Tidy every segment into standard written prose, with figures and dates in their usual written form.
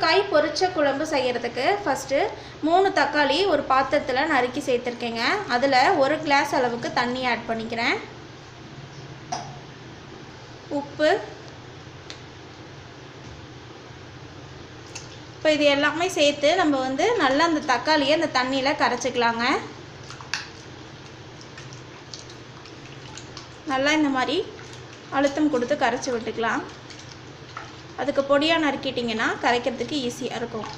முருங்கைக்காய் பொரிச்ச குழம்பு செய்கிறதுக்கு ஃபஸ்ட்டு 3 தக்காளி ஒரு பாத்திரத்தில் நறுக்கி சேர்த்துருக்கேங்க. அதில் 1 கிளாஸ் அளவுக்கு தண்ணி ஆட் பண்ணிக்கிறேன். உப்பு. இப்போ இது எல்லாமே சேர்த்து நம்ம வந்து நல்லா அந்த தக்காளியை அந்த தண்ணியில் கரைச்சிக்கலாங்க. நல்லா இந்த மாதிரி அழுத்தம் கொடுத்து கரைச்சி விட்டுக்கலாம். அதுக்கு பொடியாக நறுக்கிட்டிங்கன்னா கரைக்கிறதுக்கு ஈஸியாக இருக்கும்.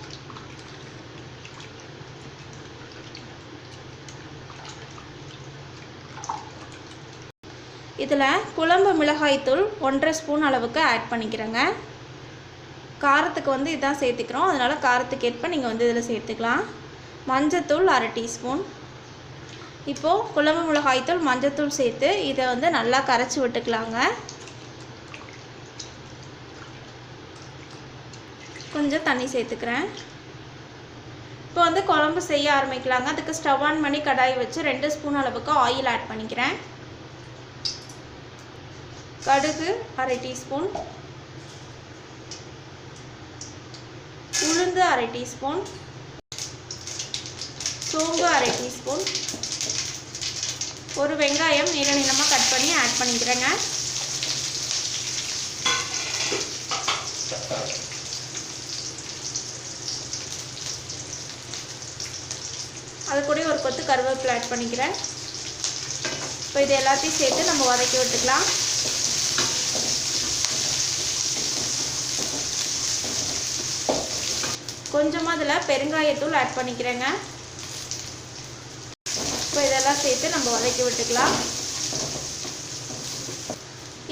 இதில் குழம்பு மிளகாய்த்தூள் 1.5 ஸ்பூன் அளவுக்கு ஆட் பண்ணிக்கிறேங்க. காரத்துக்கு வந்து இதான் சேர்த்துக்கிறோம், அதனால் காரத்துக்கு ஏற்ப நீங்கள் வந்து இதில் சேர்த்துக்கலாம். மஞ்சத்தூள் 1/2 டீஸ்பூன். இப்போது குழம்பு மிளகாய்த்தூள் மஞ்சத்தூள் சேர்த்து இதை வந்து நல்லா கரைச்சி விட்டுக்கலாங்க. கொஞ்சம் தண்ணி சேர்த்துக்கிறேன். இப்போ வந்து குழம்பு செய்ய ஆரம்பிக்கலாங்க. அதுக்கு ஸ்டவ் ஆன் பண்ணி கடாய் வச்சு 2 ஸ்பூன் அளவுக்கு ஆயில் ஆட் பண்ணிக்கிறேன். கடுகு 1/2 டீஸ்பூன், உளுந்து 1/2 டீஸ்பூன், சோம்பு 1/2 டீஸ்பூன், ஒரு வெங்காயம் நீள நீளமாக கட் பண்ணி ஆட் பண்ணிக்கிறேங்க. அது கூட ஒரு கொத்து கருவேப்பிலை ஆட் பண்ணிக்கிறேன். இப்போ இது எல்லாத்தையும் சேர்த்து நம்ம வதக்கி விட்டுக்கலாம். கொஞ்சமாக இதில் பெருங்காயத்தூள் ஆட் பண்ணிக்கிறேங்க. இப்போ இதெல்லாம் சேர்த்து நம்ம வதக்கி விட்டுக்கலாம்.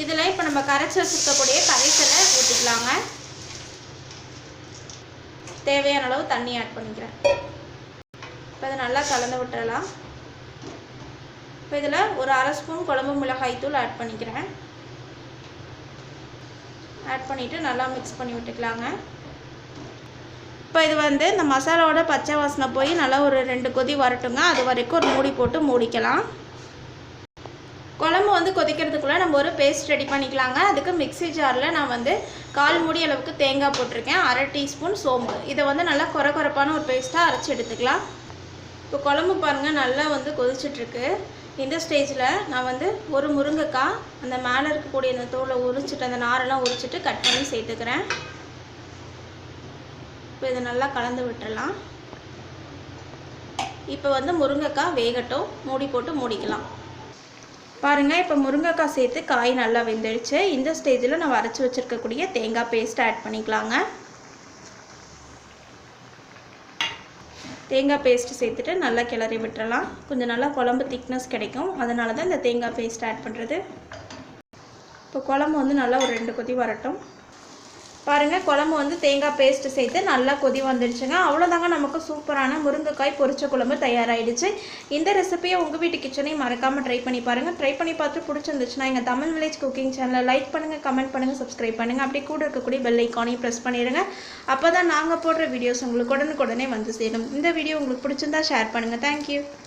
இதில் இப்போ நம்ம கரைச்சி வச்சுருக்கக்கூடிய கரைசலை ஊற்றிக்கலாங்க. தேவையான அளவு தண்ணி ஆட் பண்ணிக்கிறேன். இப்போ இதை நல்லா கலந்து விட்டுறலாம். இப்போ இதில் ஒரு 1/2 ஸ்பூன் குழம்பு மிளகாய்த்தூள் ஆட் பண்ணிக்கிறேன். ஆட் பண்ணிவிட்டு நல்லா மிக்ஸ் பண்ணி விட்டுக்கலாங்க. இப்போ இது வந்து இந்த மசாலாவோட பச்சை வாசனை போய் நல்லா ஒரு 2 கொதி வரட்டுங்க. அது வரைக்கும் ஒரு மூடி போட்டு மூடிக்கலாம். குழம்பு வந்து கொதிக்கிறதுக்குள்ளே நம்ம ஒரு பேஸ்ட் ரெடி பண்ணிக்கலாங்க. அதுக்கு மிக்ஸி ஜாரில் நான் வந்து 1/4 மூடி அளவுக்கு தேங்காய் போட்டிருக்கேன். 1/2 டீஸ்பூன் சோம்பு. இதை வந்து நல்லா கொரப்பான ஒரு பேஸ்ட்டாக அரைச்சி எடுத்துக்கலாம். இப்போ குழம்பு பாருங்கள் நல்லா வந்து கொதிச்சிட்ருக்கு. இந்த ஸ்டேஜில் நான் வந்து ஒரு முருங்கைக்காய் அந்த மேலே இருக்கக்கூடிய அந்த தோலை உரிச்சிட்டு அந்த நாரெல்லாம் உரிச்சிட்டு கட் பண்ணி சேர்த்துக்கிறேன். இப்போ இதை நல்லா கலந்து விட்டுறலாம். இப்போ வந்து முருங்கைக்காய் வேகட்டும், மூடி போட்டு மூடிக்கலாம். பாருங்கள் இப்போ முருங்கைக்காய் சேர்த்து காய் நல்லா வெந்துடுச்சு. இந்த ஸ்டேஜில் நான் அரைச்சி வச்சுருக்கக்கூடிய தேங்காய் பேஸ்ட் ஆட் பண்ணிக்கலாங்க. தேங்காய் பேஸ்ட்டு சேர்த்துட்டு நல்லா கிளறி விட்டுறலாம். கொஞ்சம் நல்லா குழம்பு திக்னஸ் கிடைக்கும், அதனால தான் இந்த தேங்காய் பேஸ்ட் ஆட் பண்ணுறது. இப்போ குழம்பு வந்து நல்லா ஒரு 2 கொதி வரட்டும். பாருங்கள் குழம்பு வந்து தேங்காய் பேஸ்ட்டு சேர்த்து நல்லா கொதி வந்துடுச்சுங்க. அவ்வளோதாங்க, நமக்கு சூப்பரான முருங்கைக்காய் பொரிச்ச குழம்பு தயாராகிடுச்சு. இந்த ரெசிபியை உங்கள் வீட்டு கிச்சனையும் மறக்காமல் ட்ரை பண்ணி பாருங்கள். ட்ரை பண்ணி பார்த்து பிடிச்சிருந்துச்சுன்னா எங்கள் தமிழ் வில்லேஜ் குக்கிங் சேனலை லைக் பண்ணுங்கள், கமெண்ட் பண்ணுங்கள், சப்ஸ்கிரைப் பண்ணுங்கள். அப்படியே கூட இருக்கக்கூடிய பெல் ஐக்கானையும் ப்ரெஸ் பண்ணிடுங்க. அப்போ தான் நாங்கள் போடுற வீடியோஸ் உங்களுக்கு உடனுக்குடனே வந்து சேரும். இந்த வீடியோ உங்களுக்கு பிடிச்சிருந்தா ஷேர் பண்ணுங்கள். தேங்க்யூ.